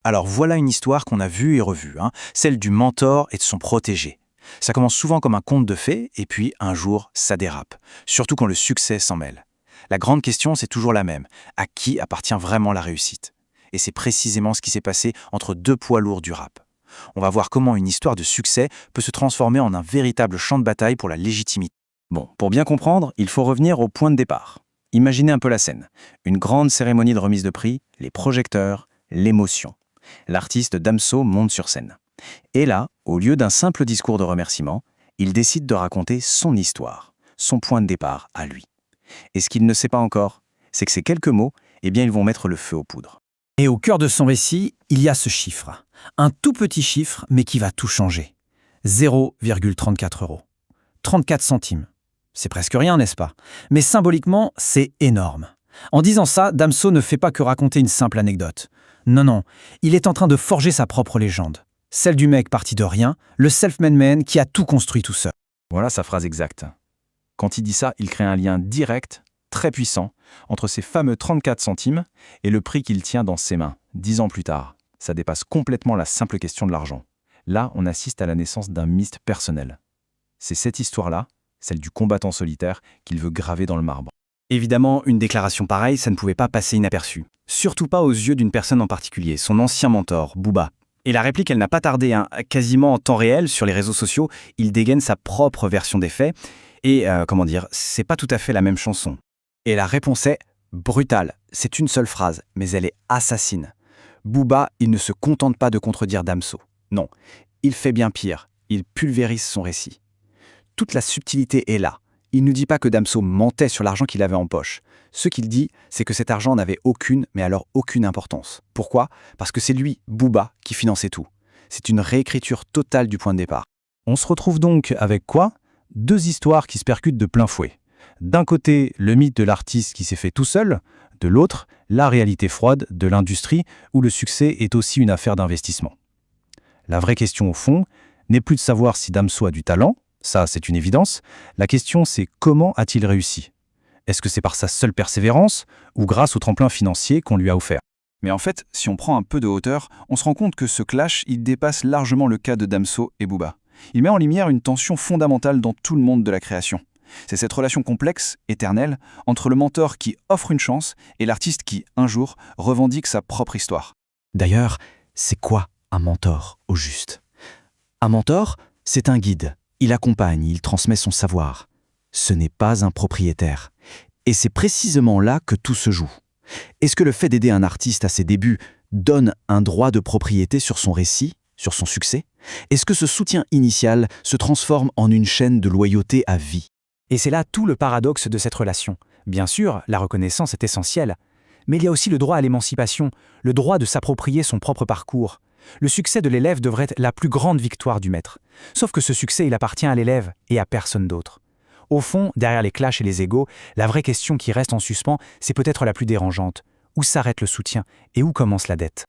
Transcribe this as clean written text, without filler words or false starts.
Alors voilà une histoire qu'on a vue et revue, celle du mentor et de son protégé. Ça commence souvent comme un conte de fées, et puis un jour, ça dérape, surtout quand le succès s'en mêle. La grande question, c'est toujours la même. À qui appartient vraiment la réussite? Et c'est précisément ce qui s'est passé entre deux poids lourds du rap. On va voir comment une histoire de succès peut se transformer en un véritable champ de bataille pour la légitimité. Bon, pour bien comprendre, il faut revenir au point de départ. Imaginez un peu la scène. Une grande cérémonie de remise de prix, les projecteurs, l'émotion. L'artiste Damso monte sur scène. Et là, au lieu d'un simple discours de remerciement, il décide de raconter son histoire, son point de départ à lui. Et ce qu'il ne sait pas encore, c'est que ces quelques mots, ils vont mettre le feu aux poudres. Et au cœur de son récit, il y a ce chiffre. Un tout petit chiffre, mais qui va tout changer. 0,34 €. 34 centimes. C'est presque rien, n'est-ce pas? Mais symboliquement, c'est énorme. En disant ça, Damso ne fait pas que raconter une simple anecdote. Non, il est en train de forger sa propre légende. Celle du mec parti de rien, le self-made man qui a tout construit tout seul. Voilà sa phrase exacte. Quand il dit ça, il crée un lien direct, très puissant, entre ces fameux 34 centimes et le prix qu'il tient dans ses mains, 10 ans plus tard. Ça dépasse complètement la simple question de l'argent. Là, on assiste à la naissance d'un mythe personnel. C'est cette histoire-là, celle du combattant solitaire, qu'il veut graver dans le marbre. Évidemment, une déclaration pareille, ça ne pouvait pas passer inaperçu. Surtout pas aux yeux d'une personne en particulier, son ancien mentor, Booba. Et la réplique, elle n'a pas tardé, quasiment en temps réel, sur les réseaux sociaux, il dégaine sa propre version des faits. Et, c'est pas tout à fait la même chanson. Et la réponse est brutale. C'est une seule phrase, mais elle est assassine. Booba, il ne se contente pas de contredire Damso. Non, il fait bien pire. Il pulvérise son récit. Toute la subtilité est là. Il ne dit pas que Damso mentait sur l'argent qu'il avait en poche. Ce qu'il dit, c'est que cet argent n'avait aucune, mais alors aucune importance. Pourquoi? Parce que c'est lui, Booba, qui finançait tout. C'est une réécriture totale du point de départ. On se retrouve donc avec quoi? Deux histoires qui se percutent de plein fouet. D'un côté, le mythe de l'artiste qui s'est fait tout seul, de l'autre, la réalité froide de l'industrie où le succès est aussi une affaire d'investissement. La vraie question au fond n'est plus de savoir si Damso a du talent, ça c'est une évidence, la question c'est comment a-t-il réussi? Est-ce que c'est par sa seule persévérance ou grâce au tremplin financier qu'on lui a offert? Mais en fait, si on prend un peu de hauteur, on se rend compte que ce clash, il dépasse largement le cas de Damso et Booba. Il met en lumière une tension fondamentale dans tout le monde de la création. C'est cette relation complexe, éternelle, entre le mentor qui offre une chance et l'artiste qui, un jour, revendique sa propre histoire. D'ailleurs, c'est quoi un mentor au juste? Un mentor, c'est un guide. Il accompagne, il transmet son savoir. Ce n'est pas un propriétaire. Et c'est précisément là que tout se joue. Est-ce que le fait d'aider un artiste à ses débuts donne un droit de propriété sur son récit, sur son succès? Est-ce que ce soutien initial se transforme en une chaîne de loyauté à vie? Et c'est là tout le paradoxe de cette relation. Bien sûr, la reconnaissance est essentielle, mais il y a aussi le droit à l'émancipation, le droit de s'approprier son propre parcours. Le succès de l'élève devrait être la plus grande victoire du maître. Sauf que ce succès, il appartient à l'élève et à personne d'autre. Au fond, derrière les clashs et les égos, la vraie question qui reste en suspens, c'est peut-être la plus dérangeante. Où s'arrête le soutien et où commence la dette?